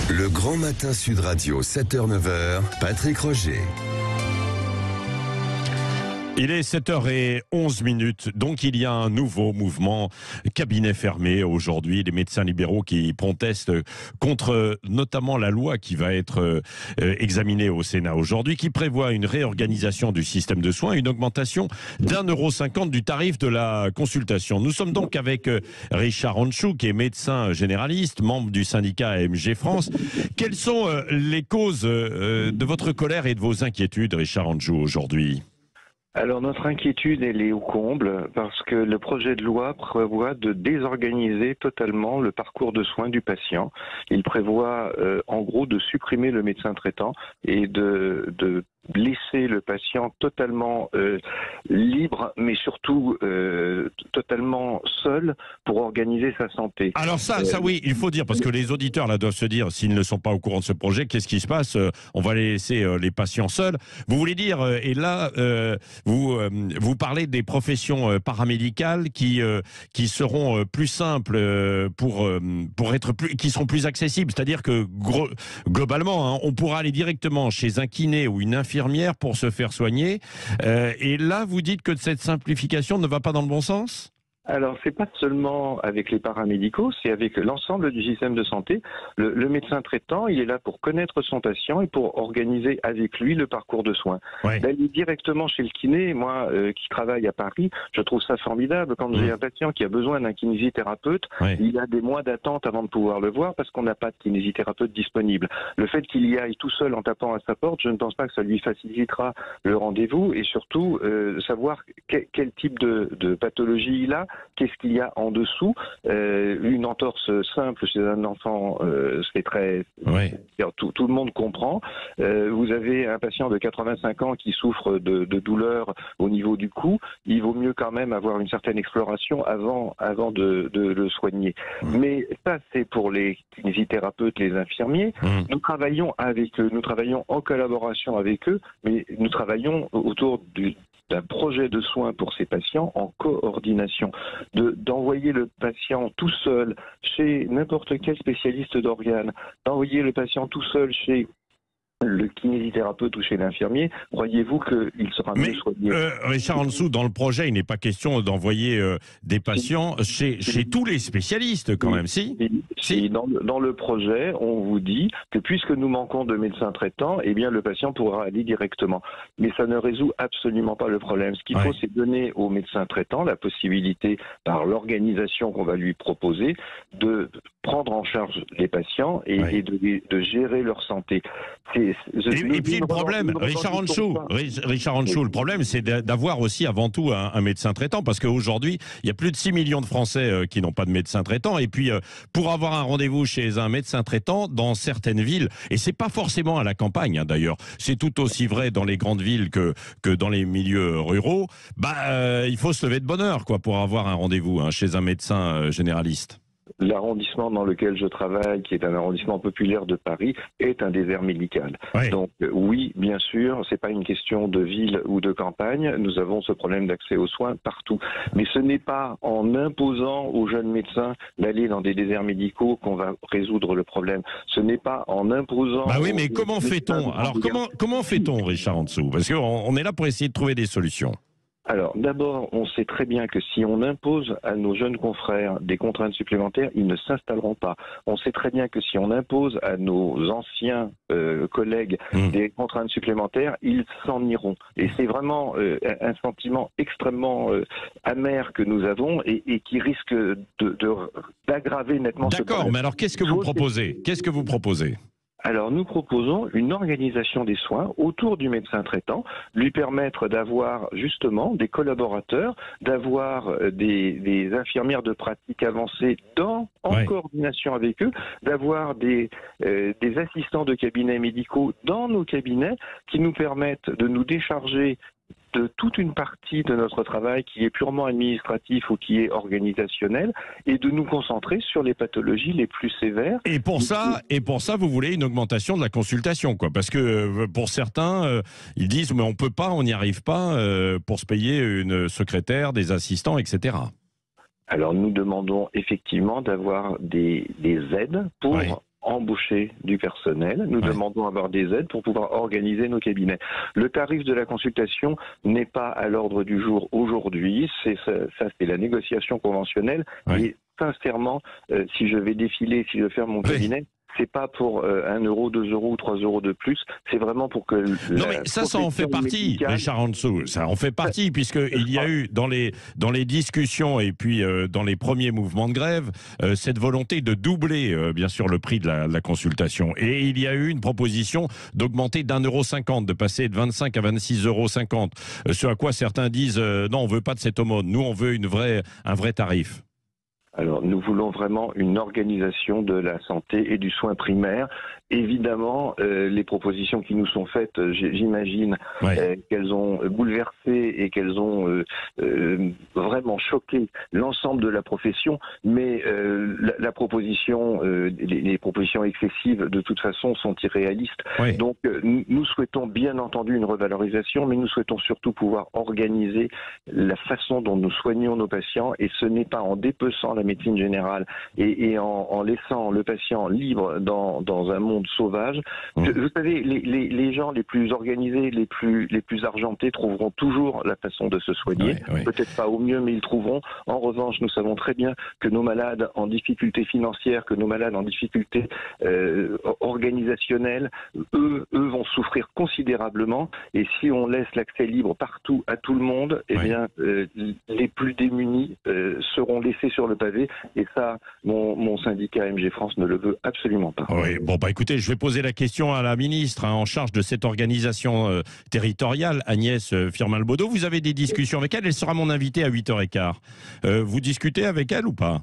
Le Grand Matin Sud Radio, 7h-9h, Patrick Roger. Il est 7h11, donc il y a un nouveau mouvement cabinet fermé aujourd'hui. Les médecins libéraux qui protestent contre notamment la loi qui va être examinée au Sénat aujourd'hui, qui prévoit une réorganisation du système de soins, une augmentation d'1,50 € du tarif de la consultation. Nous sommes donc avec Richard Anchou, qui est médecin généraliste, membre du syndicat AMG France. Quelles sont les causes de votre colère et de vos inquiétudes, Richard Anchou, aujourd'hui ? Alors notre inquiétude, elle est au comble parce que le projet de loi prévoit de désorganiser totalement le parcours de soins du patient. Il prévoit en gros de supprimer le médecin traitant et de laisser le patient totalement libre, mais surtout totalement seul pour organiser sa santé. Alors ça oui, il faut dire, parce que les auditeurs là doivent se dire, s'ils ne sont pas au courant de ce projet, qu'est-ce qui se passe ? On va laisser les patients seuls. Vous voulez dire, et là, vous parlez des professions paramédicales qui seront plus simples pour être plus, qui seront plus accessibles. C'est-à-dire que globalement, hein, on pourra aller directement chez un kiné ou une infirmière pour se faire soigner. Et là, vous dites que cette simplification ne va pas dans le bon sens ? Alors, c'est pas seulement avec les paramédicaux, c'est avec l'ensemble du système de santé. Le médecin traitant, il est là pour connaître son patient et pour organiser avec lui le parcours de soins. Ouais. D'aller directement chez le kiné, moi qui travaille à Paris, je trouve ça formidable. Quand j'ai un patient qui a besoin d'un kinésithérapeute, il a des mois d'attente avant de pouvoir le voir parce qu'on n'a pas de kinésithérapeute disponible. Le fait qu'il y aille tout seul en tapant à sa porte, je ne pense pas que ça lui facilitera le rendez-vous et surtout savoir quel type de pathologie il a. Qu'est-ce qu'il y a en dessous ? Une entorse simple chez un enfant, c'est très... Tout le monde comprend. Vous avez un patient de 85 ans qui souffre de douleurs au niveau du cou. Il vaut mieux quand même avoir une certaine exploration avant de le soigner. Mais ça, c'est pour les kinésithérapeutes, les infirmiers. Nous travaillons avec eux, nous travaillons en collaboration avec eux, mais nous travaillons autour d'un projet de soins pour ces patients en coordination, d'envoyer le patient tout seul chez n'importe quel spécialiste d'organes, d'envoyer le patient tout seul chez le kinésithérapeute ou chez l'infirmier, croyez-vous qu'il sera mieux soigné ? Richard Anchou, dans le projet, il n'est pas question d'envoyer des patients chez tous les spécialistes quand même, si Dans le projet, on vous dit que puisque nous manquons de médecins traitants, eh bien le patient pourra aller directement. Mais ça ne résout absolument pas le problème. Ce qu'il faut, c'est donner aux médecins traitants la possibilité, par l'organisation qu'on va lui proposer, de prendre en charge les patients et de gérer leur santé. Et puis le problème, Richard Anchou, le problème, c'est d'avoir aussi avant tout un médecin traitant, parce qu'aujourd'hui, il y a plus de 6 millions de Français qui n'ont pas de médecin traitant, et puis pour avoir un rendez-vous chez un médecin traitant dans certaines villes, et c'est pas forcément à la campagne, hein, d'ailleurs, c'est tout aussi vrai dans les grandes villes que dans les milieux ruraux, il faut se lever de bonne heure, quoi, pour avoir un rendez-vous chez un médecin généraliste. L'arrondissement dans lequel je travaille, qui est un arrondissement populaire de Paris, est un désert médical. Donc oui, bien sûr, c'est pas une question de ville ou de campagne. Nous avons ce problème d'accès aux soins partout. Mais ce n'est pas en imposant aux jeunes médecins d'aller dans des déserts médicaux qu'on va résoudre le problème. Ce n'est pas en imposant... mais comment fait-on ? Alors comment fait-on, Richard Anchou ? Parce qu'on est là pour essayer de trouver des solutions. Alors, d'abord, on sait très bien que si on impose à nos jeunes confrères des contraintes supplémentaires, ils ne s'installeront pas. On sait très bien que si on impose à nos anciens collègues des contraintes supplémentaires, ils s'en iront. Et c'est vraiment un sentiment extrêmement amer que nous avons et qui risque d'aggraver nettement ce problème. D'accord, mais alors qu'est-ce que vous proposez ? Alors nous proposons une organisation des soins autour du médecin traitant, lui permettre d'avoir justement des collaborateurs, d'avoir des infirmières de pratique avancée en coordination avec eux, d'avoir des assistants de cabinets médicaux dans nos cabinets qui nous permettent de nous décharger de toute une partie de notre travail qui est purement administratif ou qui est organisationnel et de nous concentrer sur les pathologies les plus sévères. Et pour ça, vous voulez une augmentation de la consultation, quoi. Parce que pour certains, ils disent mais on peut pas, on n'y arrive pas pour se payer une secrétaire, des assistants, etc. Alors nous demandons effectivement d'avoir des aides pour embaucher du personnel, nous demandons à avoir des aides pour pouvoir organiser nos cabinets. Le tarif de la consultation n'est pas à l'ordre du jour aujourd'hui, c'est la négociation conventionnelle. Et sincèrement, si je vais défiler, si je veux faire mon cabinet, c'est pas pour 1 euro, 2 euros ou 3 euros de plus, c'est vraiment pour que... Non mais ça en fait partie, Richard Ansou, ça en fait partie, puisqu'il y a eu dans les discussions et puis dans les premiers mouvements de grève, cette volonté de doubler bien sûr le prix de la consultation. Et il y a eu une proposition d'augmenter d'1,50 €, de passer de 25 à 26,50 €, ce à quoi certains disent non, on veut pas de cette aumône, nous on veut un vrai tarif. Alors, nous voulons vraiment une organisation de la santé et du soin primaire. Évidemment, les propositions qui nous sont faites, j'imagine qu'elles ont bouleversé et qu'elles ont vraiment choqué l'ensemble de la profession. Mais la proposition, les propositions excessives, de toute façon, sont irréalistes. Donc, nous souhaitons bien entendu une revalorisation, mais nous souhaitons surtout pouvoir organiser la façon dont nous soignons nos patients. Et ce n'est pas en dépeçant la médecine générale et en laissant le patient libre dans un monde sauvage. Vous savez, les gens les plus organisés, les plus argentés trouveront toujours la façon de se soigner. Peut-être pas au mieux, mais ils trouveront. En revanche, nous savons très bien que nos malades en difficulté financière, que nos malades en difficulté organisationnelle, eux vont souffrir considérablement. Et si on laisse l'accès libre partout à tout le monde, eh bien, les plus démunis seront laissés sur le pavé. Et ça, mon syndicat MG France ne le veut absolument pas. Oui, bon, bah écoutez, je vais poser la question à la ministre en charge de cette organisation territoriale, Agnès Firmin-Lebaudot. Vous avez des discussions avec elle, elle sera mon invitée à 8h15. Vous discutez avec elle ou pas ?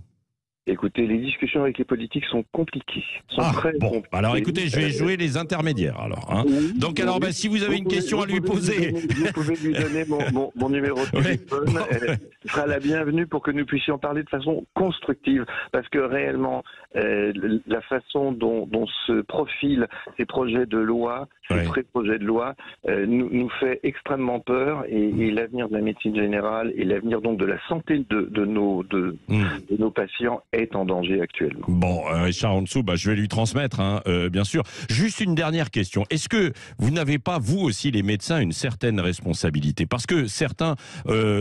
Écoutez, les discussions avec les politiques sont compliquées. Compliquées. Alors écoutez, je vais jouer les intermédiaires alors. Donc alors, si vous avez une question à lui poser... Vous pouvez lui donner mon numéro de téléphone. Elle sera la bienvenue pour que nous puissions parler de façon constructive. Parce que réellement, la façon dont se profilent ces projets de loi, ces pré-projets de loi, nous fait extrêmement peur. Et l'avenir de la médecine générale et l'avenir donc de la santé de nos patients est en danger actuellement. Bon, Richard Ansou, je vais lui transmettre, bien sûr. Juste une dernière question. Est-ce que vous n'avez pas, vous aussi, les médecins, une certaine responsabilité ? Parce que certains,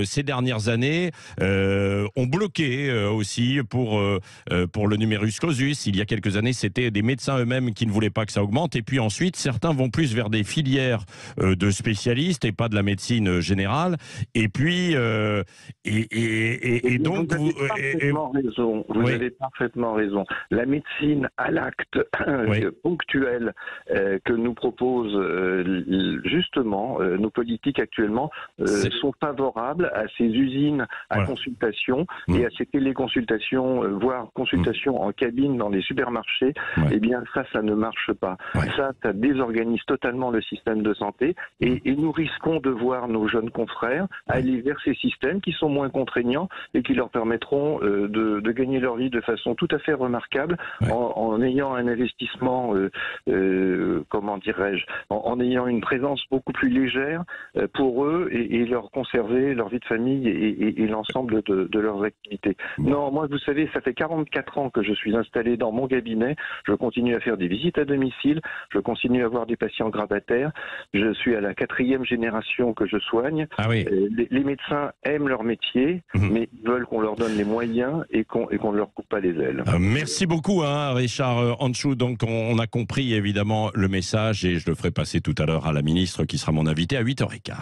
ces dernières années, ont bloqué aussi pour le numerus clausus. Il y a quelques années, c'était des médecins eux-mêmes qui ne voulaient pas que ça augmente. Et puis ensuite, certains vont plus vers des filières de spécialistes et pas de la médecine générale. Et puis, donc... Vous avez parfaitement raison. La médecine à l'acte ponctuelle que nous proposent justement nos politiques actuellement sont favorables à ces usines à consultation et à ces téléconsultations, voire consultations en cabine dans les supermarchés. Eh bien, ça ne marche pas. Ça désorganise totalement le système de santé et nous risquons de voir nos jeunes confrères aller vers ces systèmes qui sont moins contraignants et qui leur permettront de gagner leur vie de façon tout à fait remarquable en ayant un investissement, comment dirais-je, en ayant une présence beaucoup plus légère pour eux et leur conserver leur vie de famille et l'ensemble de leurs activités. Non, moi, vous savez, ça fait 44 ans que je suis installé dans mon cabinet. Je continue à faire des visites à domicile. Je continue à voir des patients gravataires. Je suis à la 4e génération que je soigne. Les médecins aiment leur métier, mais ils veulent qu'on leur donne les moyens et qu'on ne leur coupe pas les ailes. Merci beaucoup, Richard Ansou. Donc, on a compris évidemment le message et je le ferai passer tout à l'heure à la ministre qui sera mon invitée à 8h15.